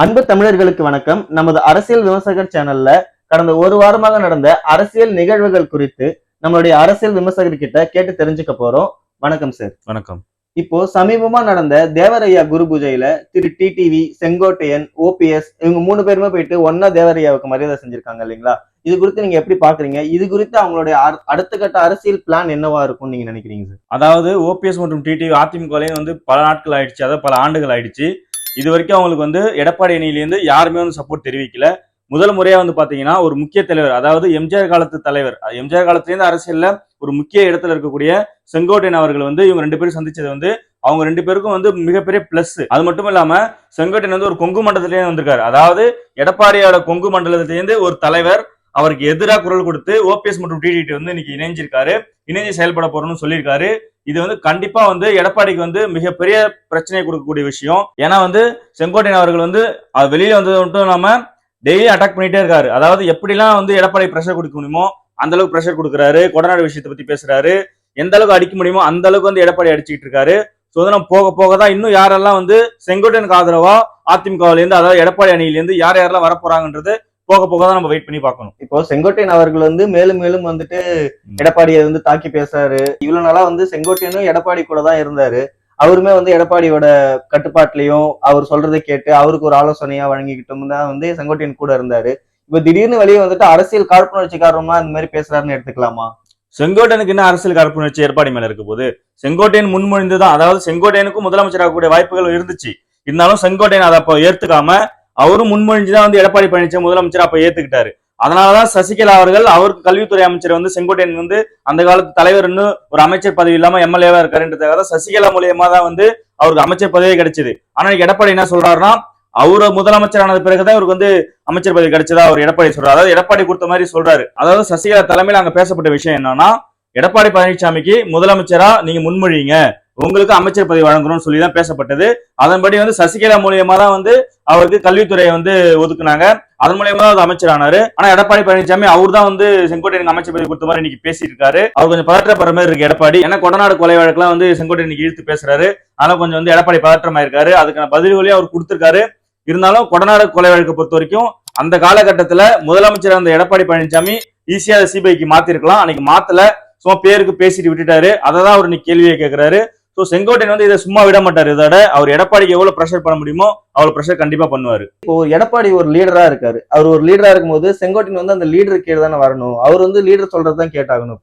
அன்பு தமிழர்களுக்கு வணக்கம். நமது அரசியல் விமர்சகர் சேனல்ல கடந்த ஒரு வாரமாக நடந்த அரசியல் நிகழ்வுகள் குறித்து நம்மளுடைய அரசியல் விமர்சகர் கிட்ட கேட்டு தெரிஞ்சுக்க போறோம். வணக்கம் சார். வணக்கம். இப்போ சமீபமா நடந்த தேவரையா குரு பூஜையில திரு டிடிவி, செங்கோட்டையன், ஓபிஎஸ் இவங்க 3 பேருமே போயிட்டு ஒன்னா தேவரையாவுக்கு மரியாதை செஞ்சிருக்காங்க இல்லைங்களா? இது குறித்து நீங்க எப்படி பாக்குறீங்க? இது குறித்து அவங்களுடைய அடுத்த கட்ட அரசியல் பிளான் என்னவா இருக்கும்னு நீங்க நினைக்கிறீங்க சார்? அதாவது ஓபிஎஸ் மற்றும் டிடிவி அதிமுகலையும் பல நாட்கள் ஆயிடுச்சு, அதாவது பல ஆண்டுகள் ஆயிடுச்சு. இது வரைக்கும் அவங்களுக்கு எடப்பாடி அணியிலேருந்து யாருமே சப்போர்ட் தெரிவிக்கல. முதல் முறையா பாத்தீங்கன்னா ஒரு முக்கிய தலைவர், அதாவது எம்ஜிஆர் காலத்து தலைவர், எம்ஜிஆர் காலத்திலேருந்து அரசியல்ல ஒரு முக்கிய இடத்துல இருக்கக்கூடிய செங்கோட்டையன் அவர்கள் இவங்க 2 பேரும் சந்திச்சது அவங்க 2 பேருக்கும் மிகப்பெரிய பிளஸ். அது மட்டும் இல்லாம செங்கோட்டையன் ஒரு கொங்கு மண்டலத்திலேயே வந்திருக்காரு. அதாவது எடப்பாடியோட கொங்கு மண்டலத்திலேருந்து ஒரு தலைவர் அவருக்கு எதிராக குரல் கொடுத்து ஓபிஎஸ் மற்றும் டிடிவி இன்னைக்கு இணைஞ்சிருக்காரு, இணைஞ்சு செயல்பட போறோம்னு சொல்லியிருக்காரு. இது கண்டிப்பா எடப்பாடிக்கு மிகப்பெரிய பிரச்சனை கொடுக்கக்கூடிய விஷயம். ஏன்னா செங்கோட்டையன் அவர்கள் வெளியில வந்தது மட்டும் இல்லாம டெய்லி அட்டாக் பண்ணிட்டே இருக்காரு. அதாவது எப்படிலாம் எடப்பாடி பிரஷர் கொடுக்க முடியுமோ அந்த அளவுக்கு பிரஷர் கொடுக்குறாரு. கொடநாடு விஷயத்தை பத்தி பேசுறாரு. எந்த அளவுக்கு அடிக்க முடியுமோ அந்த அளவுக்கு எடப்பாடி அடிச்சுக்கிட்டு இருக்காரு. போக போகதான் இன்னும் யாரெல்லாம் செங்கோட்டையனுக்கு ஆதரவா அதிமுகவில இருந்து, அதாவது எடப்பாடி அணியில இருந்து யார் யாரெல்லாம் வரப்போறாங்கன்றது போக போகதான் நம்ம வெயிட் பண்ணி பார்க்கணும். இப்போ செங்கோட்டையன் அவர்கள் மேலும் மேலும் எடப்பாடியை தாக்கி பேசுறாரு. இவ்வளவு நாளா செங்கோட்டையனும் எடப்பாடி கூட தான் இருந்தாரு. அவருமே எடப்பாடியோட கட்டுப்பாட்டுலயும் அவர் சொல்றதை கேட்டு அவருக்கு ஒரு ஆலோசனையா வழங்கிக்கிட்டும் தான் செங்கோட்டையன் கூட இருந்தாரு. இப்ப திடீர்னு வெளியே அரசியல் காழ்ப்புணர்ச்சி காரணமா இந்த மாதிரி பேசுறாருன்னு எடுத்துக்கலாமா? செங்கோட்டையனுக்கு என்ன அரசியல் காழ்ப்புணர்ச்சி எடப்பாடி மேல இருக்க போது? செங்கோட்டையன் முன்மொழிந்துதான், அதாவது செங்கோட்டையனுக்கும் முதலமைச்சராக கூடிய வாய்ப்புகள் இருந்துச்சு. இருந்தாலும் செங்கோட்டையன் அதை அப்போ ஏத்துக்காம அவரும் முன்மொழிஞ்சுதான் எடப்பாடி பழனிசாமி முதலமைச்சர் அப்ப ஏத்துக்கிட்டாரு. அதனாலதான் சசிகலா அவர்கள் அவருக்கு கல்வித்துறை அமைச்சர் செங்கோட்டையன் அந்த காலத்து தலைவர்னு ஒரு அமைச்சர் பதவி இல்லாம எம்எல்ஏவா இருக்காருன்றதுக்காக சசிகலா மூலியமா தான் அவருக்கு அமைச்சர் பதவியே கிடைச்சது. ஆனா எடப்பாடி என்ன சொல்றாருன்னா, அவரு முதலமைச்சர் ஆனது பிறகுதான் இவருக்கு அமைச்சர் பதவி கிடைச்சதா அவர் எடப்பாடி சொல்றாரு. அதாவது எடப்பாடி கொடுத்த மாதிரி சொல்றாரு. அதாவது சசிகலா தலைமையில் அங்க பேசப்பட்ட விஷயம் என்னன்னா, எடப்பாடி பழனிசாமிக்கு முதலமைச்சரா நீங்க முன்மொழிங்க, உங்களுக்கு அமைச்சர் பதவி வழங்கணும்னு சொல்லிதான் பேசப்பட்டது. அதன்படி சசிகலா மூலியமா தான் அவருக்கு கல்வித்துறையை ஒதுக்குனாங்க. அதன் மூலியமா தான் அமைச்சர் ஆனாரு. ஆனா எடப்பாடி பழனிசாமி அவர் தான் செங்கோட்டையனுக்கு அமைச்சர் பதவி கொடுத்த மாதிரி இன்னைக்கு பேசிட்டு இருக்காரு. அவர் கொஞ்சம் பதற்றப்படுற மாதிரி இருக்கு எடப்பாடி. ஏன்னா கொடநாடு கொலை வழக்கெல்லாம் செங்கோட்டையன் இன்னைக்கு இழுத்து பேசுறாரு. ஆனா கொஞ்சம் எடப்பாடி பதற்றமா இருக்காரு. அதுக்கான பதில்களையும் அவர் கொடுத்திருக்காரு. இருந்தாலும் கொடநாடு கொலை வழக்கை பொறுத்த வரைக்கும் அந்த காலகட்டத்துல முதலமைச்சர் அந்த எடப்பாடி பழனிசாமி ஈஸியா சிபிஐக்கு மாத்திருக்கலாம். அன்னைக்கு மாத்தல, சும்மா பேருக்கு பேசிட்டு விட்டுட்டாரு. அதை தான் அவர் இன்னைக்கு கேள்வியை கேட்கிறாரு. செங்கோட்டையன் இதை சும்மா விட மாட்டாரு. இதோட அவர் எடப்பாடிக்கு எவ்வளவு பிரஷர் பண்ண முடியுமோ அவ்வளவு பிரஷர் கண்டிப்பா பண்ணுவாரு. இப்போ எடப்பாடி ஒரு லீடரா இருக்காரு. அவர் ஒரு லீடரா இருக்கும்போது செங்கோட்டையன் அந்த லீடர் கீழே தானே வரணும். அவர் லீடர் சொல்றதுதான் கேட்டாகணும்.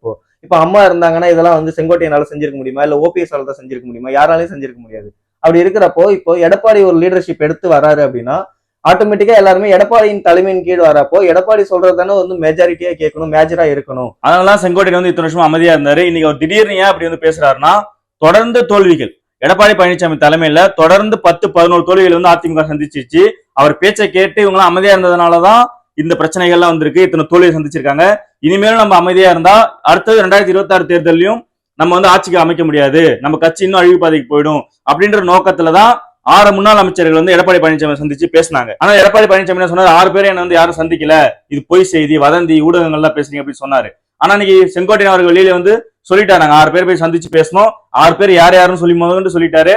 இப்போ அம்மா இருந்தாங்கன்னா இதெல்லாம் செங்கோட்டையனால செஞ்சிருக்க முடியுமா? இல்ல ஓபிஎஸ் தான் செஞ்சிருக்க முடியுமா? யாராலையும் செஞ்சிருக்க முடியாது. அப்படி இருக்கிறப்போ இப்போ எடப்பாடி ஒரு லீடர்ஷிப் எடுத்து வராரு அப்படின்னா ஆட்டோமேட்டிக்கா எல்லாருமே எடப்பாடியின் தலைமையின் கீழ் வரப்போ எடப்பாடி சொல்றது தானே மெஜாரிட்டியா கேட்கணும், மேஜரா இருக்கணும். அதனாலதான் செங்கோட்டையன் இத்தனை வருஷம் அமைதியா இருந்தாரு. இன்னைக்கு அவர் திடீர்னு ஏன் அப்படி பேசுறாருன்னா, தொடர்ந்து தோல்விகள் எடப்பாடி பழனிசாமி தலைமையில தொடர்ந்து 10-11 தோல்விகள் அதிமுக சந்திச்சிருச்சு. அவர் பேச்சை கேட்டு இவங்களாம் அமைதியா இருந்ததுனாலதான் இந்த பிரச்சனைகள்லாம் வந்திருக்கு. இத்தனை தோல்வியை சந்திச்சிருக்காங்க. இனிமேலும் நம்ம அமைதியா இருந்தா அடுத்தது 2026 தேர்தலையும் நம்ம ஆட்சிக்கு அமைக்க முடியாது, நம்ம கட்சி இன்னும் அழிவு பாதைக்கு போயிடும் அப்படின்ற நோக்கத்துலதான் 6 முன்னாள் அமைச்சர்கள் எடப்பாடி பழனிசாமி சந்திச்சு பேசினாங்க. ஆனா எடப்பாடி பழனிசாமி என்ன சொன்னாரு, 6 பேரை என்ன யாரும் சந்திக்கல, இது பொய் செய்தி, வதந்தி, ஊடகங்கள்லாம் பேசுறீங்க அப்படின்னு சொன்னாரு. ஆனா இன்னைக்கு செங்கோட்டையன் அவர்கள் வெளியில சொல்லிட்டாங்க, 6 பேர் போய் சந்திச்சு பேசணும், 6 பேர் யார் யாருன்னு சொல்லி முதல்ல சொல்லிட்டாரு.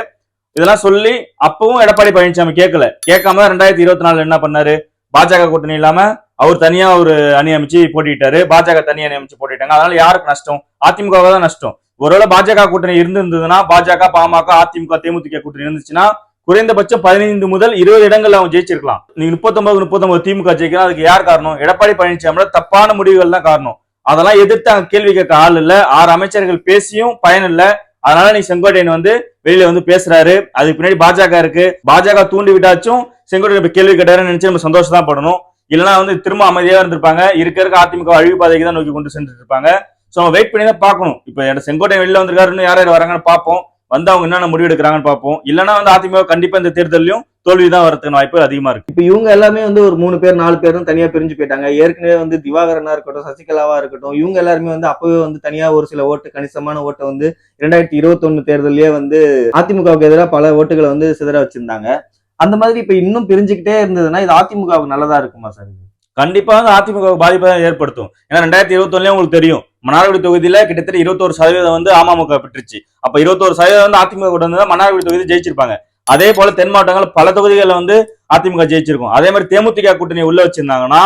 இதெல்லாம் சொல்லி அப்பவும் எடப்பாடி பழனிசாமி கேட்காம 2024 என்ன பண்ணாரு, பாஜக கூட்டணி இல்லாம அவர் தனியா ஒரு அணி அமைச்சு போட்டிட்டாரு. பாஜக தனி அணி அமைச்சு போட்டிட்டாங்க. அதனால யாருக்கு நஷ்டம்? அதிமுக தான் நஷ்டம். ஒருவேளை பாஜக கூட்டணி இருந்ததுன்னா, பாஜக, பாமக, அதிமுக, தேமுதிக கூட்டணி இருந்துச்சுன்னா குறைந்தபட்சம் 15 முதல் 20 இடங்கள் அவங்க ஜெயிச்சிருக்கலாம். நீங்க 39 திமுக ஜெயிக்கலாம். அதுக்கு யார் காரணம்? எடப்பாடி பழனிசாமியோட தப்பான முடிவுகள் தான் காரணம். அதெல்லாம் எதிர்த்து அங்க கேள்வி கேட்க ஆள் இல்ல. 6 அமைச்சர்கள் பேசியும் பயன் இல்ல. அதனால நீ செங்கோட்டையன் வெளியில பேசுறாரு. அதுக்கு பின்னாடி பாஜக இருக்கு. பாஜக தூண்டி விட்டாச்சும் செங்கோட்டையன் கேள்வி கேட்டாருன்னு நினைச்சு நம்ம சந்தோஷம் தான் படணும். இல்லைன்னா திரும்ப அமைதியா இருந்திருப்பாங்க. இருக்க அதிமுக அழிவு பாதைக்கு தான் நோக்கி கொண்டு சென்று இருப்பாங்க. சோ வெயிட் பண்ணி தான் பார்க்கணும். இப்ப செங்கோட்டையன் வெளியில வந்திருக்காருன்னு யார் யார் வராங்கன்னு பார்ப்போம். அவங்க என்னென்ன முடிவு எடுக்கிறாங்கன்னு பார்ப்போம். இல்லைன்னா அதிமுக கண்டிப்பா இந்த தேர்தலையும் தோல்விதான் வரதுக்கான வாய்ப்பு அதிகமா இருக்கு. இப்ப இவங்க எல்லாமே ஒரு 3 பேர் 4 பேரும் தனியா பிரிஞ்சு போயிட்டாங்க. ஏற்கனவே திவாகரனா இருக்கட்டும், சசிகலாவா இருக்கட்டும், இவங்க எல்லாருமே அப்பவே தனியா ஒரு சில ஓட்டு, கணிசமான ஓட்டை 2021 தேர்தலையே அதிமுகவுக்கு எதிராக பல ஓட்டுகளை சிதற வச்சிருந்தாங்க. அந்த மாதிரி இப்ப இன்னும் பிரிஞ்சுக்கிட்டே இருந்ததுன்னா இது அதிமுகவுக்கு நல்லதா இருக்குமா சார்? கண்டிப்பா அதிமுக பாதிப்பை ஏற்படுத்தும். ஏன்னா 2021 உங்களுக்கு தெரியும், மன்னார்குடி தொகுதியில கிட்டத்தட்ட 21% அமமுக பெற்றுச்சு. அப்ப 21% அதிமுக கூட வந்து மன்னார்குடி தொகுதி ஜெயிச்சிருப்பாங்க. அதே போல தென் மாவட்டங்கள் பல தொகுதிகளில் வந்து அதிமுக ஜெயிச்சிருக்கும். அதே மாதிரி தேமுதிக கூட்டணி உள்ள வச்சிருந்தாங்கன்னா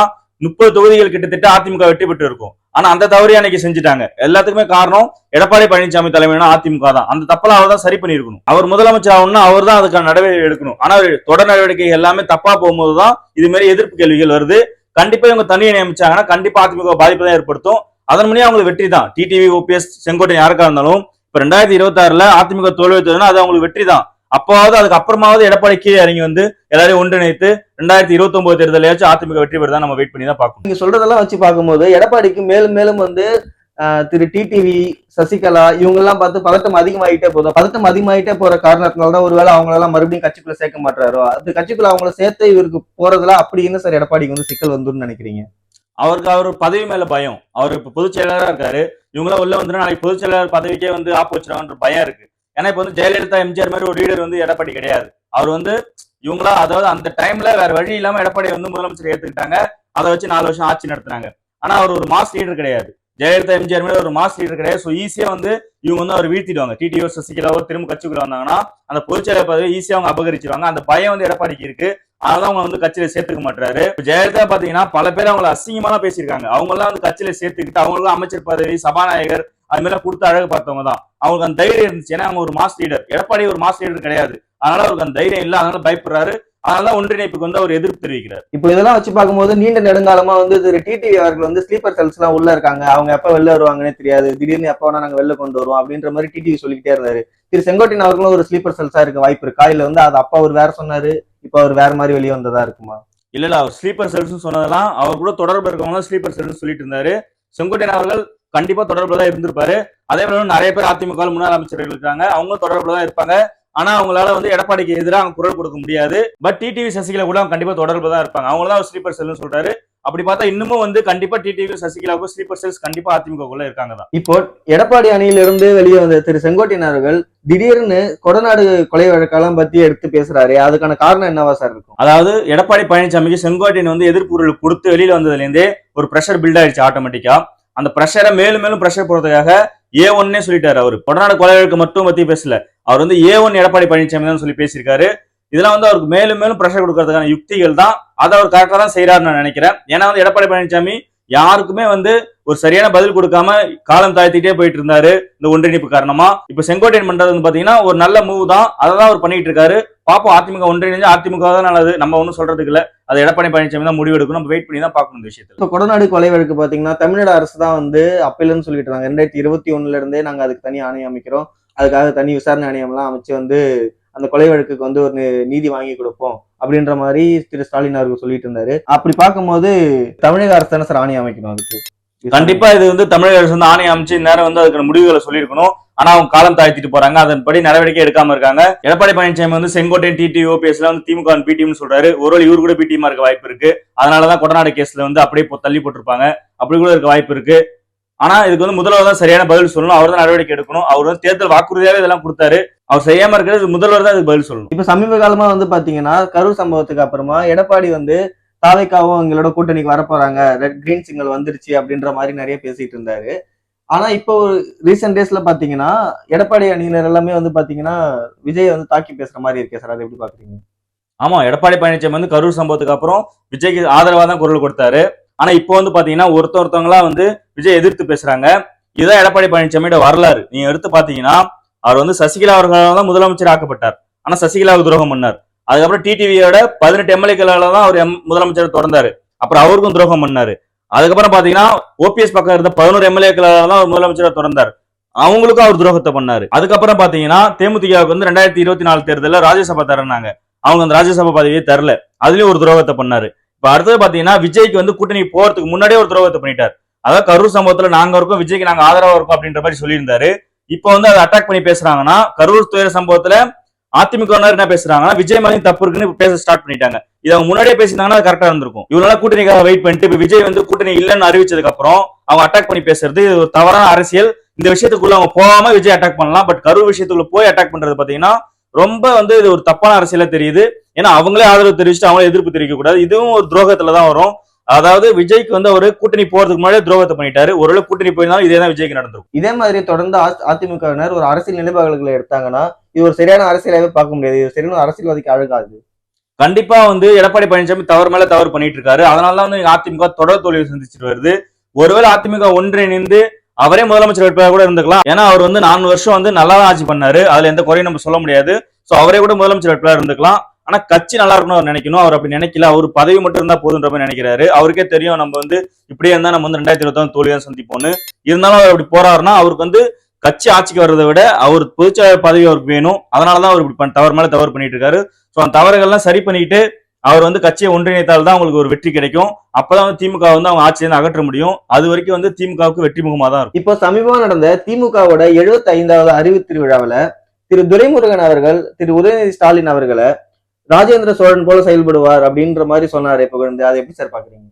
30 தொகுதிகள் கிட்டத்தட்ட அதிமுக வெற்றி பெற்று இருக்கும். ஆனா அந்த தவறையும் அன்னைக்கு செஞ்சுட்டாங்க. எல்லாத்துக்குமே காரணம் எடப்பாடி பழனிசாமி தலைமையிலான அதிமுக தான். அந்த தப்பெல்லாம் அவர் தான் சரி பண்ணிருக்கணும். அவர் முதலமைச்சர் ஆகணும்னா அவர் தான் அதுக்கான நடவடிக்கை எடுக்கணும். ஆனா தொடர் நடவடிக்கை எல்லாமே தப்பா போகும்போதுதான் இது மாதிரி எதிர்ப்பு கேள்விகள் வருது. கண்டிப்பா இவங்க தனியை நியமிச்சாங்கன்னா கண்டிப்பா அதிமுக பாதிப்பு தான் ஏற்படுத்தும். அதன் முன்னே அவங்களுக்கு வெற்றி தான். டிடிவி, ஓபிஎஸ், செங்கோட்டையன் யாருக்கா இருந்தாலும் இப்ப 2026 அதிமுக தோல்வி அது அவங்களுக்கு வெற்றி தான். அப்போவாவது அதுக்கு அப்புறமாவது எடப்பாடி கீழே இறங்கி வந்து எல்லாரையும் ஒன்றிணைத்து 2029 தேர்தலையாச்சும் அதிமுக வெற்றி பெறுதான் நம்ம வெயிட் பண்ணி தான் பார்க்கணும். நீங்க சொல்றதெல்லாம் வச்சு பார்க்கும்போது எடப்பாடிக்கு மேலும் மேலும் வந்து திரு டிடிவி, சசிகலா இவங்க எல்லாம் பார்த்து பதட்டம் அதிகமாயிட்டே போதும். பதட்டம் அதிகமாயிட்டே போற காரணத்தினாலதான் ஒருவேளை அவங்களெல்லாம் மறுபடியும் கட்சிக்குள்ள சேர்க்க மாட்டாரோ, அது கட்சிக்குள்ள அவங்கள சேர்த்து இவருக்கு போறதுல அப்படி என்ன சார் எடப்பாடிக்கு வந்து சிக்கல் வந்துன்னு நினைக்கிறீங்க? அவருக்கு அவர் பதவி மேல பயம். அவர் இப்ப பொதுச் செயலாளரா இருக்காரு. இவங்களாம் உள்ள வந்து நாளைக்கு பொதுச் செயலாளர் பதவிக்கே வந்து ஆப்பு வச்சிருவாங்கன்ற பயம் இருக்கு. ஏன்னா இப்ப வந்து ஜெயலலிதா, எம்ஜிஆர் மாதிரி ஒரு லீடர் வந்து எடப்பாடி கிடையாது. அவர் வந்து இவங்களா அதாவது அந்த டைம்ல வேற வழி இல்லாம எடப்பாடி வந்து முதலமைச்சர் ஏத்துக்கிட்டாங்க. அதை வச்சு 4 வருஷம் ஆட்சி நடத்துனாங்க. ஆனா அவர் ஒரு மாஸ் லீடர் கிடையாது. ஜெயலலிதா, எம்ஜிஆர் மாதிரி ஒரு மாஸ் லீடர் கிடையாது. ஸோ ஈஸியா வந்து இவங்க வந்து அவர் வீழ்த்திடுவாங்க. டிடிஓ, சசிகலாவோ திரும்ப கட்சிக்குள்ள வந்தாங்கன்னா அந்த பொதுச்செயலாளர் பதவி ஈஸியா அவங்க அபகரிச்சிருவாங்க. அந்த பயம் வந்து எடப்பாடிக்கு இருக்கு. அதனால அவங்க வந்து கட்சியில சேர்த்துக்க மாட்டாரு. ஜெயலலிதா பாத்தீங்கன்னா பல பேர் அவங்களை அசிங்கமா பேசியிருக்காங்க. அவங்க எல்லாம் வந்து கட்சியில சேர்த்துக்கிட்டு அவங்களுக்கு அமைச்சர் பதவி, சபாநாயகர் அது மாதிரி கொடுத்து அழகு பார்த்தவங்க தான். அவங்களுக்கு அந்த தைரியம் இருந்துச்சு. ஏன்னா அவங்க ஒரு மாஸ் லீடர். எடப்பாடி ஒரு மாஸ் லீடர் கிடையாது. அதனால அவருக்கு அந்த தைரியம் இல்லை. அதனால பயப்படுறாரு. அதனால ஒன்றிணைப்புக்கு வந்து அவர் எதிர்ப்பு தெரிவிக்கிறார். இப்போ இதெல்லாம் வச்சு பார்க்கும்போது நீண்ட நெடுங்காலமா வந்து திரு டிடிவி அவர்கள் வந்து ஸ்லீப்பர் செல்ஸ் எல்லாம் உள்ள இருக்காங்க. அவங்க எப்ப வெளில வருவாங்கன்னே தெரியாது. திடீர்னு எப்ப வேணா நாங்க வெளில கொண்டு வருவோம் அப்படின்ற மாதிரி டிடிவி சொல்லிக்கிட்டே இருந்தாரு. திரு செங்கோட்டையன் அவர்களும் ஒரு ஸ்லீப்பர் செல்ஸா இருக்க வாய்ப்பு இருக்கா? இல்ல வந்து அது அப்ப அவர் வேற சொன்னாரு, இப்ப அவர் வேற மாதிரி வெளியே வந்ததா இருக்குமா? இல்ல அவர் ஸ்லீப்பர் செல்ஸ் சொன்னதெல்லாம் அவர் கூட தொடர்பு இருக்கவங்க ஸ்லீப்பர் செல்ஸ் சொல்லிட்டு இருந்தாரு. செங்கோட்டையன் அவர்கள் கண்டிப்பா தொடர்புல தான் இருந்திருப்பாரு. அதே போல நிறைய பேர் அதிமுக முன்னாள் அமைச்சர்கள் இருக்காங்க. அவங்களும் தொடர்புல தான் இருப்பாங்க. ஆனா அவங்களால வந்து எடப்பாடிக்கு எதிராக அவங்க குரல் கொடுக்க முடியாது. பட் டிடிவி, சசிகலா கூட அவங்க கண்டிப்பா தொடர்பு தான் இருப்பாங்க. அவங்களாம் ஸ்லீப்பர் செல்னு சொல்றாரு. அப்படி பார்த்தா இன்னமும் வந்து கண்டிப்பா டிடிவி, சசிகலாவுக்கும் ஸ்லீப்பர் செல்ஸ் கண்டிப்பா அதிமுகக்குள்ள இருக்காங்க தான். இப்போ எடப்பாடி அணியிலிருந்து வெளியே வந்த திரு செங்கோட்டையன் அவர்கள் திடீர்னு கொடநாடு கொலை வழக்கெல்லாம் பத்தி எடுத்து பேசுறாரு. அதுக்கான காரணம் என்னவா சார் இருக்கும்? அதாவது எடப்பாடி பழனிசாமிக்கு செங்கோட்டையன் வந்து எதிர்ப்பு கொடுத்து வெளியில வந்ததுல இருந்தே ஒரு பிரஷர் பில்ட் ஆயிடுச்சு ஆட்டோமேட்டிக்கா. அந்த பிரஷரை மேலும் மேலும் பிரஷர் போறதுக்காக A1 சொல்லிட்டாரு. அவரு கொடநாடு கொலை வழக்கு மட்டும் பத்தி பேசல. அவர் வந்து A1 எடப்பாடி பழனிசாமி தான் சொல்லி பேசியிருக்காரு. இதெல்லாம் வந்து அவருக்கு மேலும் மேலும் பிரஷர் கொடுக்கறதுக்கான யுக்திகள் தான். அதை அவர் கரெக்டா தான் செய்யறாருன்னு நான் நினைக்கிறேன். ஏன்னா வந்து எடப்பாடி பழனிசாமி யாருக்குமே வந்து ஒரு சரியான பதில் கொடுக்காம காலம் தாழ்த்திட்டே போயிட்டு இருந்தாரு இந்த ஒன்றிணைப்பு காரணமா. இப்ப செங்கோட்டையன் பண்றது வந்து பாத்தீங்கன்னா ஒரு நல்ல மூவ் தான். அதை தான் அவர் பண்ணிட்டு இருக்காரு. பாப்போம், அதிமுக ஒன்றிணைஞ்சு அதிமுக தான் நல்லது. நம்ம ஒன்றும் சொல்றதுக்கு இல்ல. அது எடப்பாடி பழனிசாமி தான் முடிவு எடுக்கணும். நம்ம வெயிட் பண்ணி தான் பார்க்கணும் இந்த விஷயத்துல. இப்போ கொடநாடு கொலை வழக்கு பாத்தீங்கன்னா தமிழ்நாடு அரசு தான் வந்து அப்பீல்னு சொல்லிட்டு இருந்தாங்க. 2021 இருந்தே நாங்க அதுக்கு தனி ஆணையம் அமைக்கிறோம், அதுக்காக தனி விசாரணை ஆணையம் எல்லாம் அமைச்சு வந்து அந்த கொலை வழக்குக்கு வந்து ஒரு நீதி வாங்கி கொடுப்போம் அப்படின்ற மாதிரி திரு ஸ்டாலின் அவர்கள் சொல்லிட்டு இருந்தாரு. அப்படி பார்க்கும்போது தமிழக அரசு தானே சார் ஆணையம் அமைக்கணும் அதுக்கு? கண்டிப்பா இது வந்து தமிழக அரசு வந்து ஆணையம் அமைச்சு நேரம் வந்து அதுக்கான முடிவுகளை சொல்லியிருக்கணும். ஆனா அவங்க காலம் தாழ்த்திட்டு போறாங்க. அதன்படி நடவடிக்கை எடுக்காம இருக்காங்க. எடப்பாடி பழனிசாமி வந்து செங்கோட்டையன், டிடிவி, ஓபிஎஸ்ல வந்து திமுக பிடிஎம் சொல்றாரு. ஒருவேளை இவரு கூட பிடிஎம் இருக்க வாய்ப்பு இருக்கு. அதனாலதான் கொடநாடு கேஸ்ல வந்து அப்படியே தள்ளி போட்டிருப்பாங்க. அப்படி கூட இருக்க வாய்ப்பு இருக்கு. ஆனா இதுக்கு வந்து முதல்வர் தான் சரியான பதில் சொல்லணும். அவர் தான் நடவடிக்கை எடுக்கணும். அவர் வந்து தேர்தல் வாக்குறுதியாவே இதெல்லாம் கொடுத்தாரு. அவர் செய்யாம இருக்கிறது முதல்வர் தான் இதுக்கு பதில் சொல்லணும். இப்ப சமீப காலமா வந்து பாத்தீங்கன்னா கரூர் சம்பவத்துக்கு அப்புறமா எடப்பாடி வந்து தாவேக்காவும் எங்களோட கூட்டணிக்கு வரப்போறாங்க, ரெட் கிரீன் சிக்னல் வந்துருச்சு அப்படின்ற மாதிரி நிறைய பேசிட்டு இருந்தாரு. ஆனா இப்போ ஒரு ரீசெண்ட் டேஸ்ல பாத்தீங்கன்னா எடப்பாடி அணியினர் எல்லாமே வந்து பாத்தீங்கன்னா விஜய் வந்து தாக்கி பேசுற மாதிரி இருக்கே சார், அதை எப்படி பாக்குறீங்க? ஆமா, எடப்பாடி பழனிசாமி வந்து கரூர் சம்பவத்துக்கு அப்புறம் விஜய்க்கு ஆதரவா தான் குரல் கொடுத்தாரு. ஆனா இப்போ வந்து பாத்தீங்கன்னா ஒருத்தவங்களா வந்து விஜய் எதிர்த்து பேசுறாங்க. இதுதான் எடப்பாடி பழனிசாமியோட வரலாறு. நீங்க எடுத்து பாத்தீங்கன்னா அவர் வந்து சசிகலா அவர்களால் தான் முதலமைச்சர் ஆக்கப்பட்டார். ஆனா சசிகலாவுக்கு துரோகம் பண்ணார். அதுக்கப்புறம் டிடிவியோட 18 எம்எல்ஏக்களால தான் அவர் முதலமைச்சர் தொடர்ந்தாரு. அப்புறம் அவருக்கும் துரோகம் பண்ணாரு. அதுக்கப்புறம் பாத்தீங்கன்னா ஓபிஎஸ் பக்கம் இருந்த 11 எம்எல்ஏக்களால தான் அவர் முதலமைச்சரை தொடர்ந்தார். அவங்களுக்கும் அவர் துரோகத்தை பண்ணாரு. அதுக்கப்புறம் பாத்தீங்கன்னா தேமுதிகவுக்கு வந்து 2024 தேர்தலில் ராஜ்யசபா தரனாங்க. அவங்க அந்த ராஜ்யசபா பதவியே தரல. அதுலயும் ஒரு துரோகத்தை பண்ணாரு. இப்ப அடுத்தது பாத்தீங்கன்னா விஜய்க்கு வந்து கூட்டணி போறதுக்கு முன்னாடியே ஒரு துரோகத்தை பண்ணிட்டார். அதாவது கரூர் சம்பவத்துல நாங்க இருக்கோம், விஜய்க்கு நாங்க ஆதரவா இருக்கோம் அப்படின்ற மாதிரி சொல்லியிருந்தாரு. இப்ப வந்து அதை அட்டாக் பண்ணி பேசுறாங்கன்னா கரூர் துயர சம்பவத்துல அதிமுக என்ன பேசுறாங்கன்னா விஜய் மாதிரி தப்பு இருக்குன்னு பேச ஸ்டார்ட் பண்ணிட்டாங்க. இதை அவங்க முன்னாடியே பேசினாங்கன்னா அது கரெக்டா இருந்திருக்கும். இவனால கூட்டணிக்காக வெயிட் பண்ணிட்டு இப்ப விஜய் வந்து கூட்டணி இல்லைன்னு அறிவிச்சதுக்கு அப்புறம் அவங்க அட்டாக் பண்ணி பேசுறது ஒரு தவறான அரசியல். இந்த விஷயத்துக்குள்ள அவங்க போகாம விஜய் அட்டாக் பண்ணலாம். பட் கரூர் விஷயத்துக்குள்ள போய் அட்டாக் பண்றது பாத்தீங்கன்னா ரொம்ப வந்து இது ஒரு தப்பான அரசியலா தெரியுது. ஏன்னா அவங்களே ஆதரவு தெரிவிச்சுட்டு அவங்களே எதிர்ப்பு தெரிவிக்க கூடாது. இதுவும் ஒரு துரோகத்துல தான் வரும். அதாவது விஜய்க்கு வந்து அவரு கூட்டணி போறதுக்கு முன்னாடி துரோகத்தை பண்ணிட்டாரு. ஒருவேளை கூட்டணி போயிருந்தாலும் இதேதான் விஜய்க்கு நடந்திருக்கும். இதே மாதிரி தொடர்ந்து அதிமுகவினர் ஒரு அரசியல் நிலைப்பாடுகளை எடுத்தாங்கன்னா இது ஒரு சரியான அரசியலாவே பார்க்க முடியாது. இது சரியான அரசியல்வாதிக்கு அழகாது. கண்டிப்பா வந்து எடப்பாடி பழனிசாமி தவறு மேல தவறு பண்ணிட்டு இருக்காரு. அதனாலதான் வந்து அதிமுக தொடர் தோல்வியை சந்திச்சுட்டு வருது. ஒருவேளை அதிமுக ஒன்றிணைந்து அவரே முதலமைச்சர் வேட்பாளர் கூட இருந்துக்கலாம். ஏன்னா அவர் வந்து 4 வருஷம் வந்து நல்லா ஆட்சி பண்ணாரு. அதுல எந்த குறையும் நம்ம சொல்ல முடியாது. சோ அவரே கூட முதலமைச்சர் வேட்பாளர் இருந்துக்கலாம். ஆனா கட்சி நல்லா இருக்கணும் அவர் நினைக்கணும். அவர் அப்படி நினைக்கல. அவர் பதவி மட்டும் இருந்தா போதுன்ற மாதிரி நினைக்கிறாரு. அவருக்கே தெரியும் நம்ம வந்து இப்படியே இருந்தா நம்ம வந்து 2021 தோல்வியா சந்திப்போம்னு. இருந்தாலும் அவர் அப்படி போறாருன்னா அவருக்கு வந்து கட்சி ஆட்சிக்கு வர்றதை விட அவர் பொதுச்செயலாளர் பதவி அவருக்கு வேணும். அதனாலதான் அவர் இப்படி தவறு மேல தவறு பண்ணிட்டு இருக்காரு. சோ அந்த தவறுகள்லாம் சரி பண்ணிட்டு அவர் வந்து கட்சியை ஒன்றிணைத்தால் தான் உங்களுக்கு ஒரு வெற்றி கிடைக்கும். அப்பதான் வந்து திமுக வந்து அவங்க ஆட்சியிலிருந்து அகற்ற முடியும். அது வரைக்கும் வந்து திமுகவுக்கு வெற்றி முகமா தான் இருக்கும். இப்போ சமீபமா நடந்த திமுகவோட 75வது அறிவு திருவிழாவில் திரு துரைமுருகன் அவர்கள் திரு உதயநிதி ஸ்டாலின் அவர்களை ராஜேந்திர சோழன் போல செயல்படுவார் அப்படின்ற மாதிரி சொன்னாரு. இப்போ அதை எப்படி சார் பாக்குறீங்க?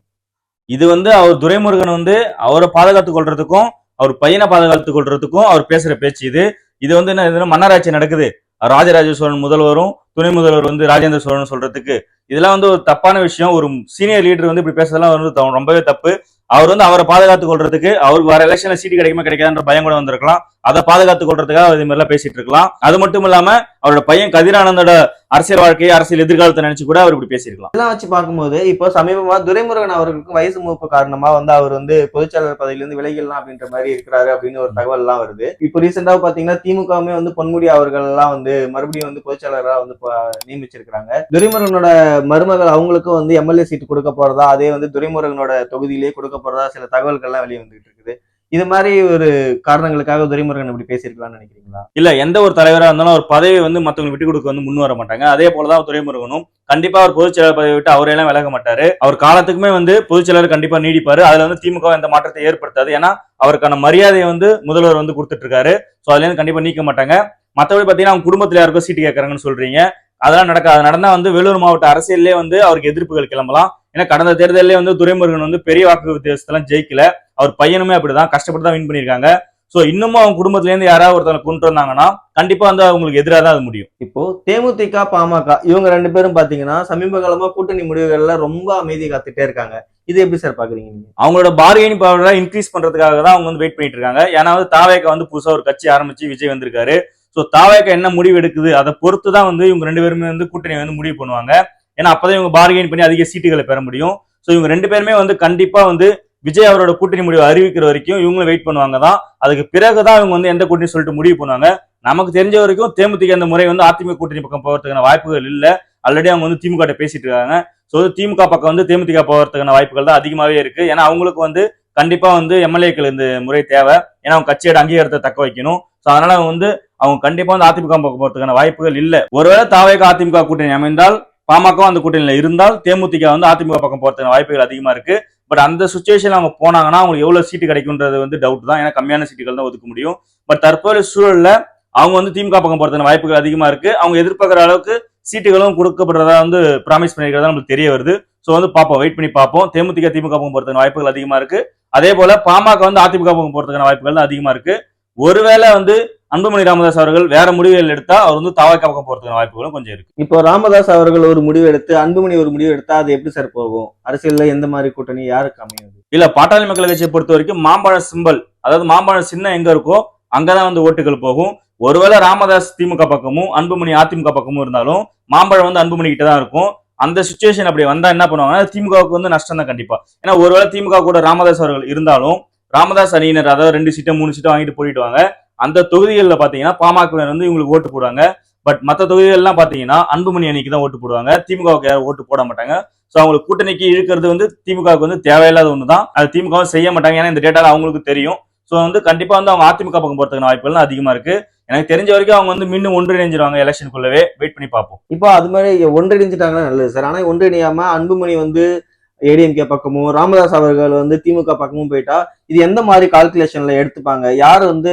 இது வந்து அவர் துரைமுருகன் வந்து அவரை பாதுகாத்துக் கொள்றதுக்கும் அவர் பையனை பாதுகாத்துக் கொள்றதுக்கும் அவர் பேசுற பேச்சு இது. இது வந்து என்ன மன்னராட்சி நடக்குது. ராஜராஜ சோழன் முதல்வரும் துணை முதல்வர் வந்து ராஜேந்திர சோழன் சொல்றதுக்கு இதெல்லாம் வந்து ஒரு தப்பான விஷயம். ஒரு சீனியர் லீடர் வந்து இப்படி பேசுறதெல்லாம் வந்து ரொம்பவே தப்பு. அவர் வந்து அவரை பாதுகாத்துக் கொள்றதுக்கு அவருக்கு வர எலெக்ஷன்ல சீட்டு கிடைக்குமா கிடைக்காதுன்ற பயம் கூட வந்திருக்கலாம். அதை பாதுகாத்துக் கொள்றதுக்காக இது மாதிரி எல்லாம் பேசிட்டு இருக்கலாம். அது மட்டும் இல்லாம அவரோட பையன் கதிரானந்தோட அரசியல் வாழ்க்கையை அரசியல் எதிர்காலத்தை நினைச்சு கூட அவர் இப்படி பேசியிருக்கலாம். இதெல்லாம் வச்சு பார்க்கும்போது இப்போ சமீபமா துரைமுருகன் அவர்களுக்கு வயசு மூப்பு காரணமா வந்து அவர் வந்து பொதுச்செயலாளர் பதவியிலிருந்து விலகிடலாம் அப்படின்ற மாதிரி இருக்கிறாரு அப்படின்னு ஒரு தகவல் எல்லாம் வருது. இப்போ ரீசெண்டா பாத்தீங்கன்னா திமுகவுமே வந்து பொன்முடி அவர்கள் எல்லாம் வந்து மறுபடியும் வந்து பொதுச்செயலாளரா வந்து நியமிச்சிருக்காங்க. துரைமுருகனோட மருமகள் அவங்களுக்கும் வந்து எம்எல்ஏ சீட் கொடுக்க போறதா, அதே வந்து துரைமுருகனோட தொகுதியிலேயே கொடுக்க போறதா சில தகவல்கள் எல்லாம் வெளியே வந்துட்டு இருக்குது. இது மாதிரி ஒரு காரணங்களுக்காக துரைமுருகன் இப்படி பேசியிருக்கலாம்னு நினைக்கிறீங்களா? இல்ல, எந்த ஒரு தலைவரா இருந்தாலும் ஒரு பதவி வந்து மத்தவங்க விட்டு கொடுக்க வந்து முன் வர மாட்டாங்க. அதே போலதான் துரைமுருகனும் கண்டிப்பா அவர் பொதுச்செயலாளர் பதவி விட்டு அவரையெல்லாம் விலக மாட்டாரு. அவர் காலத்துக்குமே வந்து பொதுச்செயலாளர் கண்டிப்பா நீடிப்பாரு. அதுல வந்து திமுக எந்த மாற்றத்தை ஏற்படுத்தாது. ஏன்னா அவருக்கான மரியாதையை வந்து முதல்வர் வந்து கொடுத்துட்டு இருக்காரு. சோ அதுல இருந்து கண்டிப்பா நீக்க மாட்டாங்க. மத்தபடி பாத்தீங்கன்னா அவங்க குடும்பத்துல யாருக்கும் சீட்டு கேட்கறாங்கன்னு சொல்றீங்க. அதெல்லாம் நடக்காது. நடந்தா வந்து வேலூர் மாவட்ட அரசியல்லே வந்து அவருக்கு எதிர்ப்புகள் கிளம்பலாம். ஏன்னா கடந்த தேர்தலே வந்து துரைமுருகன் வந்து பெரிய வாக்கு வித்தியாசத்தெல்லாம் ஜெயிக்கல. அவர் பையனுமே அப்படிதான் கஷ்டப்பட்டு தான் வின் பண்ணிருக்காங்க. சோ இன்னமும் அவங்க குடும்பத்துல இருந்து யாராவது ஒருத்தனை கொண்டு வந்தாங்கன்னா கண்டிப்பா வந்து அவங்களுக்கு எதிராக தான் அது முடியும். இப்போ தேமுதிக பாமக இவங்க 2 பேரும் பாத்தீங்கன்னா சமீப காலமா கூட்டணி முடிவுகள்ல ரொம்ப அமைதி காத்துட்டே இருக்காங்க. இது எப்படி சார் பாக்குறீங்க நீங்க? அவங்களோட பார்கெனிங் பவரை இன்க்ரீஸ் பண்றதுக்காக தான் அவங்க வந்து வெயிட் பண்ணிட்டு இருக்காங்க. ஏன்னா வந்து தாவேக வந்து புதுசா ஒரு கட்சி ஆரம்பிச்சு விஜய் வந்திருக்காரு. சோ தாவேக என்ன முடிவு எடுக்குது அதை பொறுத்து தான் வந்து இவங்க 2 பேருமே வந்து கூட்டணி வந்து முடிவு பண்ணுவாங்க. ஏன்னா அப்பதான் இவங்க பார்கெயின் பண்ணி அதிக சீட்டுகளை பெற முடியும். சோ இவங்க 2 பேருமே வந்து கண்டிப்பா வந்து விஜய் அவரோட கூட்டணி முடிவு அறிவிக்கிற வரைக்கும் இவங்களும் வெயிட் பண்ணுவாங்க தான். அதுக்கு பிறகுதான் இவங்க வந்து எந்த கூட்டணி சொல்லிட்டு முடிவு பண்ணுவாங்க. நமக்கு தெரிஞ்ச வரைக்கும் தேமுதிக இந்த முறை வந்து அதிமுக கூட்டணி பக்கம் போறதுக்கான வாய்ப்புகள் இல்ல. ஆல்ரெடி அவங்க வந்து திமுக பேசிட்டு இருக்காங்க. சோ திமுக பக்கம் வந்து தேமுதிக போறதுக்கான வாய்ப்புகள் தான் அதிகமாவே இருக்கு. ஏன்னா அவங்களுக்கு வந்து கண்டிப்பா வந்து எம்எல்ஏக்கள் இந்த முறை தேவை. ஏன்னா அவங்க கட்சியோட அங்கீகாரத்தை தக்க வைக்கணும். சோ அதனால வந்து அவங்க கண்டிப்பா வந்து அதிமுக பக்கம் போறதுக்கான வாய்ப்புகள் இல்ல. ஒருவேளை தாவேக அதிமுக கூட்டணி அமைந்தால் பாமக அந்த கூட்டணியில இருந்தால் தேமுதிக வந்து அதிமுக பக்கம் போறதுக்கான வாய்ப்புகள் அதிகமா இருக்கு. பட் அந்த சுச்சுவேஷன்ல அவங்க போனாங்கன்னா அவங்களுக்கு எவ்வளவு சீட்டு கிடைக்கும்ன்றது வந்து டவுட் தான். ஏன்னா கம்மியான சீட்டுகள் தான் ஒதுக்க முடியும். பட் தற்போதைய சூழல்ல அவங்க வந்து திமுக பக்கம் போறதுக்கான வாய்ப்புகள் அதிகமா இருக்கு. அவங்க எதிர்பார்க்கிற அளவுக்கு சீட்டுகளும் கொடுக்கப்படுறதா வந்து ப்ராமிஸ் பண்ணிருக்கிறதா நமக்கு தெரிய வருது. சோ வந்து பாப்போம், வெயிட் பண்ணி பார்ப்போம். தேமுதிக திமுக பக்கம் போறதுக்கான வாய்ப்புகள் அதிகமா இருக்கு. அதே போல பாமக வந்து அதிமுக பக்கம் போறதுக்கான வாய்ப்புகள் தான் அதிகமா இருக்கு. ஒருவேளை வந்து அன்புமணி ராமதாஸ் அவர்கள் வேற முடிவுகள் எடுத்தா அவர் வந்து தாவேக பக்கம் போறதுக்கான வாய்ப்புகளும் கொஞ்சம் இருக்கு. இப்போ ராமதாஸ் அவர்கள் ஒரு முடிவு எடுத்து அன்புமணி ஒரு முடிவு எடுத்தா அது எப்படி சார் போகும்? அரசியல்ல எந்த மாதிரி கூட்டணி யாருக்கு அமையுது? இல்ல, பாட்டாளி மக்கள் கட்சியை பொறுத்த வரைக்கும் மாம்பழ சிம்பல், அதாவது மாம்பழ சின்னம் எங்க இருக்கோ அங்கதான் வந்து ஓட்டுகள் போகும். ஒருவேளை ராமதாஸ் திமுக பக்கமும் அன்புமணி அதிமுக பக்கமும் இருந்தாலும் மாம்பழம் வந்து அன்புமணி கிட்ட தான் இருக்கும். அந்த சுச்சுவேஷன் அப்படி வந்தா என்ன பண்ணுவாங்கன்னா திமுகவுக்கு வந்து நஷ்டம் தான் கண்டிப்பா. ஏன்னா ஒருவேளை திமுக கூட ராமதாஸ் அவர்கள் இருந்தாலும் ராமதாஸ் அணியினர் அதாவது 2 சீட்டோ 3 சீட்டோ வாங்கிட்டு போயிடுவாங்க. அந்த தொகுதிகளில் பாத்தீங்கன்னா பாமகவினர் வந்து இவங்களுக்கு ஓட்டு போடுவாங்க. பட் மற்ற தொகுதிகள்லாம் பாத்தீங்கன்னா அன்புமணி அணிக்கு தான் ஓட்டு போடுவாங்க. திமுகவுக்கு யாரும் ஓட்டு போட மாட்டாங்க. சோ அவங்களுக்கு கூட்டணிக்கு இழுக்கிறது வந்து திமுகவுக்கு வந்து தேவையில்லாத ஒண்ணுதான். அது திமுக செய்ய மாட்டாங்க. ஏன்னா இந்த டேட்டால அவங்களுக்கு தெரியும். சோ வந்து கண்டிப்பா வந்து அவங்க அதிமுக பக்கம் போறதுக்கான வாய்ப்புகள் அதிகமா இருக்கு. எனக்கு தெரிஞ்ச வரைக்கும் அவங்க வந்து மீண்டும் ஒன்றிணைஞ்சிருவாங்க எலெக்ஷனுக்குள்ளவே. வெயிட் பண்ணி பார்ப்போம். இப்போ அது மாதிரி ஒன்றிணைஞ்சிட்டாங்கன்னா நல்லது சார். ஆனா ஒன்றிணையாம அன்புமணி வந்து ஏடிஎம்கே பக்கமும் ராமதாஸ் அவர்கள் வந்து திமுக பக்கமும் போயிட்டா இது எந்த மாதிரி கால்குலேஷன்ல எடுத்துப்பாங்க? யாரு வந்து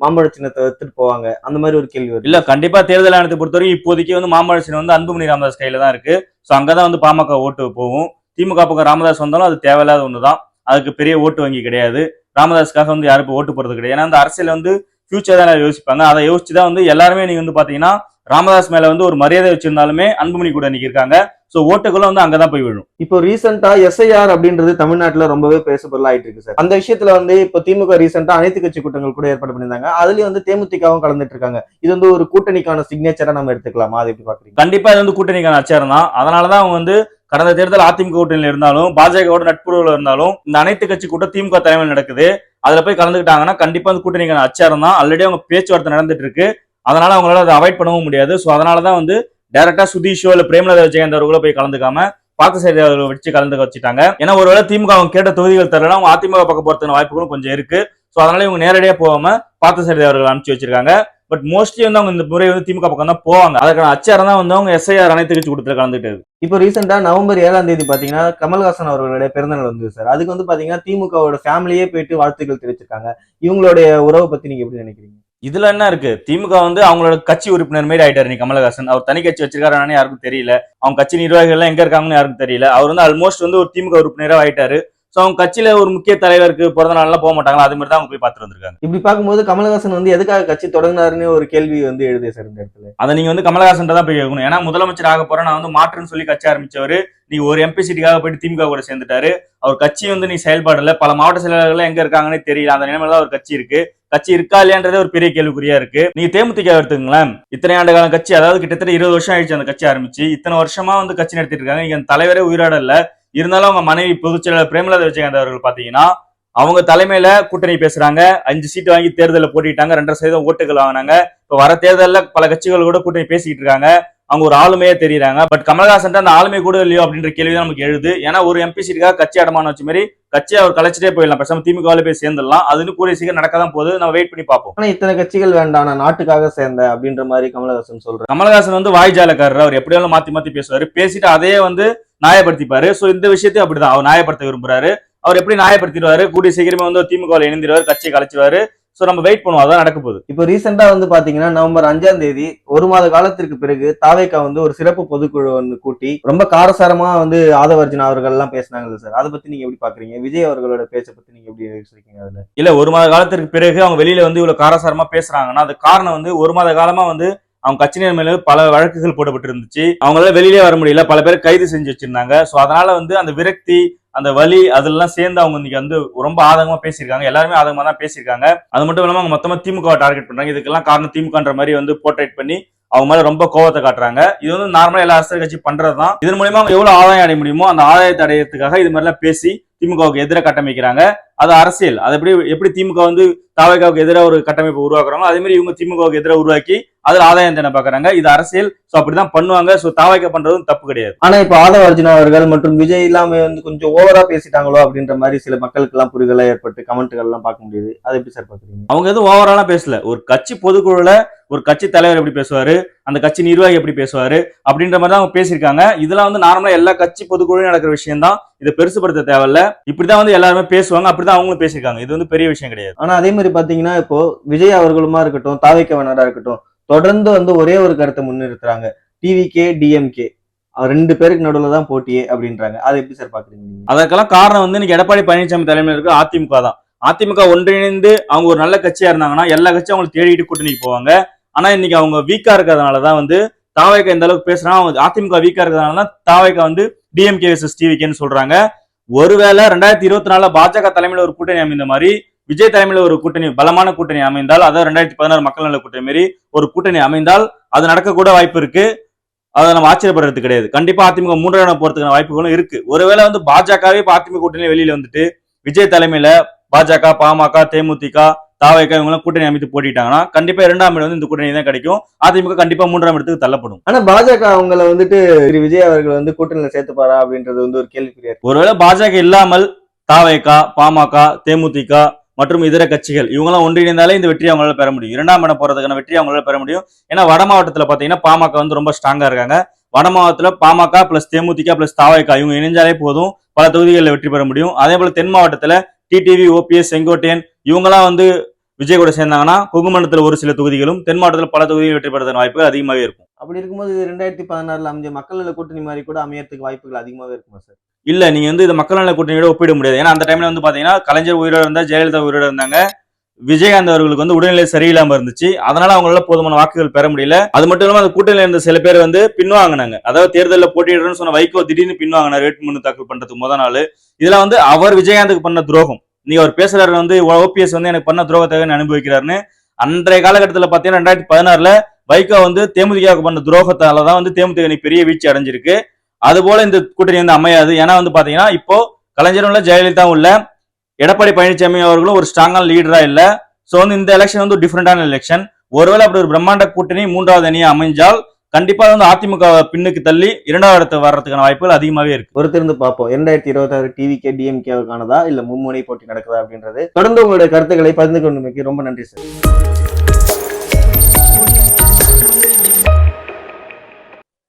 மாம்பழ சின்னத்தை எடுத்துட்டு போவாங்க? அந்த மாதிரி ஒரு கேள்வி இல்ல, கண்டிப்பா தேர்தல் ஆணையத்தை பொறுத்தவரைக்கும் இப்போதைக்கு வந்து மாம்பழ சின்னம் வந்து அன்புமணி ராமதாஸ் கையில தான் இருக்கு. சோ அங்கதான் வந்து பாமக ஓட்டு போகும். திமுக பக்கம் ராமதாஸ் வந்தாலும் அது தேவையில்லாத ஒண்ணுதான். அதுக்கு பெரிய ஓட்டு வங்கி கிடையாது. ராமதாஸ்க்காக வந்து யாரும் ஓட்டு போறது கிடையாது. ஏன்னா அந்த அரசியல் வந்து ஃபியூச்சர் தான் யோசிப்பாங்க. அதை யோசிச்சுதான் வந்து எல்லாருமே நீங்க வந்து பாத்தீங்கன்னா ராமதாஸ் மேல வந்து ஒரு மரியாதை வச்சிருந்தாலுமே அன்புமணி கூட இன்னைக்கு இருக்காங்க. சோ ஓட்டுகளும் வந்து அங்கதான் போய் விழும். இப்போ ரீசெண்டா எஸ்ஐஆர் அப்படின்றது தமிழ்நாட்டுல ரொம்பவே பேசப்பொருள் ஆயிட்டு இருக்கு சார். அந்த விஷயத்துல வந்து இப்போ திமுக ரீசெண்டா அனைத்து கட்சி கூட்டங்கள் கூட ஏற்பாடு பண்ணியிருந்தாங்க. அதுலயும் வந்து தேமுதிகவும் கலந்துட்டு இருக்காங்க. இது வந்து ஒரு கூட்டணிக்கான சிக்னேச்சரா நம்ம எடுத்துக்கலாமா? அதை எப்படி பாக்குறீங்க? கண்டிப்பா இது வந்து கூட்டணிக்கான அச்சாரம் தான். அதனாலதான் அவங்க வந்து கடந்த தேர்தல் அதிமுக கூட்டணியில இருந்தாலும் பாஜகவோட நட்புறவுல இருந்தாலும் இந்த அனைத்து கட்சி கூட்டம் திமுக தலைமையில் நடக்குது, அதுல போய் கலந்துக்கிட்டாங்கன்னா கண்டிப்பா அந்த கூட்டணிக்கான அச்சாரம் தான். ஆல்ரெடி அவங்க பேச்சுவார்த்தை நடந்துட்டு இருக்கு. அதனால அவங்களால அதை அவாய்ட் பண்ணவும் முடியாது. சோ அதனாலதான் வந்து டைரக்டா சுதீஷோ இல்ல பிரேமலதா விஜயகாந்த் அவர்களோ போய் கலந்துக்காம பார்த்தசாரதி அவர்களை வச்சு கலந்துக்க வச்சுட்டாங்க. ஏன்னா ஒருவேளை திமுக அவங்க கேட்ட தொகுதிகள் தரலாம், அவங்க அதிமுக பக்கம் போறதுக்கான வாய்ப்புகளும் கொஞ்சம் இருக்கு. சோ அதனால இவங்க நேரடியா போகாம பார்த்தசாரதி அவர்கள் அனுப்பிச்சு வச்சிருக்காங்க. பட் மோஸ்ட்லி வந்து அவங்க இந்த முறை வந்து திமுக பக்கம் தான் போவாங்க. அதுக்கான அச்சாரம் தான் வந்து அவங்க எஸ்ஐஆர் அனைத்து கட்சி கூட்டத்தில் கலந்துட்டு. இப்போ ரீசெண்டா நவம்பர் 7ஆம் தேதி பாத்தீங்கன்னா கமல்ஹாசன் அவர்களுடைய பிறந்தநாள் வந்து சார். அதுக்கு வந்து பாத்தீங்கன்னா திமுகவோட ஃபேமிலியே போயிட்டு வாழ்த்துக்கள் தெரிவிச்சிருக்காங்க. இவங்களுடைய உறவை பத்தி நீங்க எப்படி நினைக்கிறீங்க? இதுல என்ன இருக்கு? திமுக வந்து அவங்களோட கட்சி உறுப்பினர் மாதிரி ஆயிட்டாரு நீ கமலஹாசன். அவர் தனி கட்சி வச்சிருக்காரு யாருக்கும் தெரியல. அவங்க கட்சி நிர்வாகிகள் எல்லாம் எங்க இருக்காங்கன்னு யாருக்கும் தெரியல. அவர் வந்து ஆல்மோஸ்ட் வந்து ஒரு திமுக உறுப்பினரா ஆயிட்டாரு. சோ அவங்க கட்சியில ஒரு முக்கிய தலைவருக்கு பிறந்த நாள் எல்லாம் போக மாட்டாங்களா, அது மாதிரி தான் அவங்க போய் பார்த்துட்டு வந்திருக்காங்க. இப்படி பார்க்கும்போது கமலஹாசன் வந்து எதுக்காக கட்சி தொடங்கினாருன்னு ஒரு கேள்வி வந்து எழுதே சார் இந்த இடத்துல. அதை நீங்க வந்து கமலஹாசன் தான் போய் கேட்கணும். ஏன்னா முதலமைச்சர் ஆக போறேன் நான் வந்து மாற்றுன்னு சொல்லி கட்சி ஆரம்பிச்சவரு, நீ ஒரு எம்பி சீட்டுக்காக போயிட்டு திமுக கூட சேர்ந்துட்டாரு. அவர் கட்சி வந்து நீ செயல்பாடுல பல மாவட்ட செயலாளர்கள் எங்க இருக்காங்கன்னு தெரியல. அந்த நிலைமையில தான் ஒரு கட்சி இருக்கு. கட்சி இருக்கா இல்லையான்றதே ஒரு பெரிய கேள்விக்குறியா இருக்கு. நீங்க தேமுதிக எடுத்துங்களேன், இத்தனை ஆண்டு காலம் கட்சி, அதாவது கிட்டத்தட்ட 20 வருஷம் ஆயிடுச்சு அந்த கட்சி ஆரம்பிச்சு. இத்தனை வருஷமா வந்து கட்சி நடத்திட்டு இருக்காங்க. இங்க தலைவரே உயிரோட இல்ல. இருந்தாலும் அவங்க மனைவி பொதுச் செயலாளர் பிரேமலதா விஜயகாந்த் அவர்கள் பாத்தீங்கன்னா அவங்க தலைமையில கூட்டணி பேசுறாங்க. 5 சீட்டு வாங்கி தேர்தலில் போட்டிட்டாங்க. 2.5% ஓட்டுகள் வாங்கினாங்க. இப்ப வர தேர்தலில் பல கட்சிகள் கூட கூட்டணி பேசிக்கிட்டு இருக்காங்க. அவங்க ஒரு ஆளுமையே தெரியுறாங்க. பட் கமல்ஹாசன் அந்த ஆளுமை கூட இல்லையோ அப்படின்ற கேள்விதான் நமக்கு எழுது. ஏன்னா ஒரு எம்பி சீட்டுக்காக கட்சி அடமான வச்ச மாதிரி கட்சியை அவர் கலைச்சிட்டே போயிடலாம். பேசாம திமுகவில் போய் சேர்ந்துடலாம். அதுன்னு கூடிய சீக்கிரம் நடக்கதான் போகுது. நம்ம வெயிட் பண்ணி பார்ப்போம். ஆனா இத்தனை கட்சிகள் வேண்டாம், நான் நாட்டுக்காக சேர்ந்த அப்படின்ற மாதிரி கமலஹாசன் சொல்றாரு. கமல்ஹாசன் வந்து வாய்ஜாலக்காரர். அவர் எப்படியாலும் மாத்தி மாத்தி பேசுவாரு. பேசிட்டு அதையே வந்து நியாயப்படுத்திப்பாரு. சோ இந்த விஷயத்தையும் அப்படிதான் அவர் நியாயப்படுத்த விரும்புறாரு. அவர் எப்படி நியாயப்படுத்திடுவாரு? கூடிய சீக்கிரமே வந்து திமுக இணைந்திருவாரு, கட்சியை கலைச்சிடுவாரு. சோ நம்ம வெயிட் பண்ணுவோம், அதான் நடக்க போகுது. இப்போ ரீசெண்டா வந்து பாத்தீங்கன்னா நவம்பர் 5ஆம் தேதி ஒரு மாத காலத்திற்கு பிறகு தாவேகா வந்து ஒரு சிறப்பு பொதுக்குழு வந்து கூட்டி ரொம்ப காரசாரமா வந்து ஆதவர்ஜுனா அவர்கள் எல்லாம் பேசினாங்க சார். அதை பத்தி நீங்க எப்படி பாக்குறீங்க? விஜய் அவர்களோட பேச்சை பத்தி நீங்க எப்படி யோசிக்கிறீங்க? அதுல இல்ல, ஒரு மாத காலத்திற்கு பிறகு அவங்க வெளியில வந்து இவ்வளவு காரசாரமா பேசுறாங்கன்னா அது காரணம் வந்து ஒரு மாத காலமா வந்து அவங்க கட்சியினர் மேல பல வழக்குகள் போடப்பட்டு இருந்துச்சு. அவங்களால வெளியிலே வர முடியல. பல பேர் கைது செஞ்சு வச்சிருந்தாங்க. சோ அதனால வந்து அந்த விரக்தி, அந்த வலி அதெல்லாம் சேர்ந்து அவங்க இன்னைக்கு வந்து ரொம்ப ஆதங்கமா பேசியிருக்காங்க. எல்லாருமே ஆதங்கமா தான் பேசியிருக்காங்க. அது மட்டும் இல்லாம அவங்க மொத்தமா திமுக டார்கெட் பண்றாங்க. இதுக்கெல்லாம் காரணம் திமுகன்ற மாதிரி வந்து போர்ட்ரேட் பண்ணி அவங்க மேல ரொம்ப கோவத்தை காட்டுறாங்க. இது வந்து நார்மலா எல்லா அரசியல் கட்சி பண்றதுதான். இதன் மூலமா அவங்க எவ்வளவு ஆதாயம் அடைய முடியுமோ அந்த ஆதாயத்தை அடையறதுக்காக இது மாதிரிலாம் பேசி திமுகவுக்கு எதிராக கட்டமைக்கிறாங்க. அது அரசியல். அது எப்படி திமுக வந்து தாவேகாவுக்கு எதிராக ஒரு கட்டமைப்பு உருவாக்குறாங்களோ அதே மாதிரி இவங்க திமுகவுக்கு எதிராக உருவாக்கி அதுல ஆதாயம் தானே பாக்குறாங்க. இது அரசியல். சோ அப்படிதான் பண்ணுவாங்க. சோ தாவேகா பண்றதும் தப்பு கிடையாது. ஆனா இப்ப ஆதவர்ஜுனா அவர்கள் மற்றும் விஜய் இல்லாம வந்து கொஞ்சம் ஓவரா பேசிட்டாங்களோ அப்படின்ற மாதிரி சில மக்களுக்கு எல்லாம் புரிதலா ஏற்பட்டு கமெண்ட்கள் எல்லாம் பார்க்க முடியுது. அதை எப்படி சார் பாக்குறீங்க? அவங்க எதுவும் ஓவராலாம் பேசல. ஒரு கட்சி பொதுக்குழுல ஒரு கட்சி தலைவர் எப்படி பேசுவாரு, அந்த கட்சி நிர்வாகி எப்படி பேசுவாரு அப்படின்ற மாதிரி தான் அவங்க பேசியிருக்காங்க. இதெல்லாம் வந்து நார்மலா எல்லா கட்சி பொதுக்குழுவும் நடக்கிற விஷயம் தான். இதை பெருசுபடுத்த தேவையில்ல. இப்படிதான் வந்து எல்லாருமே பேசுவாங்க. அப்படிதான் அவங்களும் பேசியிருக்காங்க. இது வந்து பெரிய விஷயம் கிடையாது. ஆனா அதே மாதிரி பாத்தீங்கன்னா இப்போ விஜய் அவர்களுமா இருக்கட்டும், தாவேகா இருக்கட்டும், தொடர்ந்து வந்து ஒரே ஒரு கருத்தை முன்னிறுத்துறாங்க. டிவிகே டிஎம்கே 2 பேருக்கு நடுவுல தான் போட்டியே அப்படின்றாங்க. அதை எப்படி சார் பாக்குறீங்க? அதற்கெல்லாம் காரணம் வந்து இன்னைக்கு எடப்பாடி பழனிசாமி தலைமையில் இருக்க அதிமுக தான். அதிமுக ஒன்றிணைந்து அவங்க ஒரு நல்ல கட்சியா இருந்தாங்கன்னா எல்லா கட்சியும் அவங்களை தேடிட்டு கூட்டணிக்கு போவாங்க. ஆனா இன்னைக்கு அவங்க வீக்கா இருக்கிறதுனாலதான் வந்து தாவேகா இந்த அளவுக்கு பேசுறாங்க. அதிமுக வீக்கா இருக்கிறதுனால தான் தாவேகா வந்து டிஎம்கே வெர்சஸ் டிவிகேன்னு சொல்றாங்க. ஒருவேளை 2024 பாஜக தலைமையில ஒரு கூட்டணி அமைந்த மாதிரி விஜய் தலைமையில ஒரு கூட்டணி, பலமான கூட்டணி அமைந்தால், அதாவது 2016 மக்கள் நல கூட்டணி மாரி ஒரு கூட்டணி அமைந்தால் அது நடக்க கூட வாய்ப்பு இருக்கு. அதை நம்ம ஆச்சரியப்படுறது கிடையாது. கண்டிப்பா அதிமுக 3ஆம் இடம் போறதுக்கான வாய்ப்புகளும் இருக்கு. ஒருவேளை வந்து பாஜகவே அதிமுக கூட்டணி வெளியில வந்துட்டு விஜய் தலைமையில பாஜக, பாமக, தேமுதிக, தாவேகா இவங்க கூட்டணி அமைத்து போட்டிட்டாங்கன்னா கண்டிப்பா 2ஆம் இடம் வந்து இந்த கூட்டணி தான் கிடைக்கும். அதிமுக கண்டிப்பா 3ஆம் இடத்துக்கு தள்ளப்படும். ஆனா பாஜக அவங்களை வந்துட்டு விஜய் அவர்கள் வந்து கூட்டணியில சேர்த்துப்பாரா அப்படின்றது வந்து ஒரு கேள்விக்குறியா. ஒருவேளை பாஜக இல்லாமல் தாவேகா, பாமக, தேமுதிக மற்றும் இதர கட்சிகள் இவங்கெல்லாம் ஒன்றிணைந்தாலே இந்த வெற்றி அவங்களால பெற முடியும். 2ஆம் இடம் போறதுக்கான வெற்றி அவங்களால பெற முடியும். ஏன்னா வட மாவட்டத்துல பாத்தீங்கன்னா பாமக வந்து ரொம்ப ஸ்ட்ராங்கா இருக்காங்க. வட மாவட்டத்துல பாமக பிளஸ் தேமுதிக பிளஸ் தாவேகா இவங்க இணைஞ்சாலே போதும் பல தொகுதிகளில் வெற்றி பெற முடியும். அதே போல தென் மாவட்டத்துல டிடிவி, ஓபிஎஸ், செங்கோட்டையன் இவங்கெல்லாம் வந்து விஜய் கூட சேர்ந்தாங்கன்னா குங்குமண்டலத்துல ஒரு சில தொகுதிகளும் தென் மாவட்டத்துல பல தொகுதிகள் வெற்றி பெறதுக்கான வாய்ப்புகள் அதிகமாகவே இருக்கும். அப்படி இருக்கும்போது 2016 அமைஞ்ச மக்கள் நல கூட்டணி மாதிரி கூட அமையறதுக்கு வாய்ப்புகள் அதிகமாகவே இருக்குமா சார்? இல்ல, நீங்க வந்து இதை மக்கள் நல கூட்டணியோட ஒப்பிட முடியாது. ஏன்னா அந்த டைம்ல வந்து பாத்தீங்கன்னா கலைஞர் உயிரோட இருந்தா, ஜெயலலிதா உயிரோட இருந்தாங்க, விஜயகாந்த் அவர்களுக்கு வந்து உடல்நிலை சரியில்லாம இருந்துச்சு. அதனால அவங்களால போதுமான வாக்குகள் பெற முடியல. அது மட்டும் இல்லாம அந்த கூட்டணியில இருந்த சில பேர் வந்து பின்வாங்கினாங்க. அதாவது தேர்தலில் போட்டியிடுறேன்னு சொன்ன வைகோ திடீர்னு பின்வாங்கினார் வேட்புமனு தாக்கல் பண்றதுக்கு முத நாள். இதெல்லாம் வந்து அவர் விஜயகாந்துக்கு பண்ண துரோகம். நீங்க அவர் பேசுறாரு வந்து ஓபிஎஸ் வந்து எனக்கு பண்ண துரோகத்தை அனுபவிக்கிறாருன்னு. அன்றைய காலகட்டத்தில் பாத்தீங்கன்னா 2016 வைகோ வந்து தேமுதிகவுக்கு பண்ண துரோகத்தாலதான் வந்து தேமுதிக பெரிய வீழ்ச்சி அடைஞ்சிருக்கு. அது போல இந்த கூட்டணி வந்து அமையாது. ஏன்னா வந்து பாத்தீங்கன்னா இப்போ கலைஞரும் இல்ல, ஜெயலலிதாவும் இல்ல, எடப்பாடி பழனிசாமி அவர்களும் ஒரு ஸ்ட்ராங்கான லீடரா இல்ல. சோ வந்து இந்த எலெக்ஷன் வந்து டிஃபரெண்டான எலெக்ஷன். ஒருவேளை அப்படி ஒரு பிரம்மாண்ட கூட்டணி 3வது அணியா அமைஞ்சால் கண்டிப்பா வந்து அதிமுக பின்னுக்கு தள்ளி 2வது இடத்துக்கு வர்றதுக்கான வாய்ப்புகள் அதிகமாவே இருக்கு. பொறுத்திருந்து பார்ப்போம் 2026 டிவிகே டிஎம்கேவுக்கானதா இல்ல மும்முனை போட்டி நடக்குதா அப்படின்றது. தொடர்ந்து உங்களுடைய கருத்துக்களை பகிர்ந்து கொண்டமைக்கு ரொம்ப நன்றி சார்.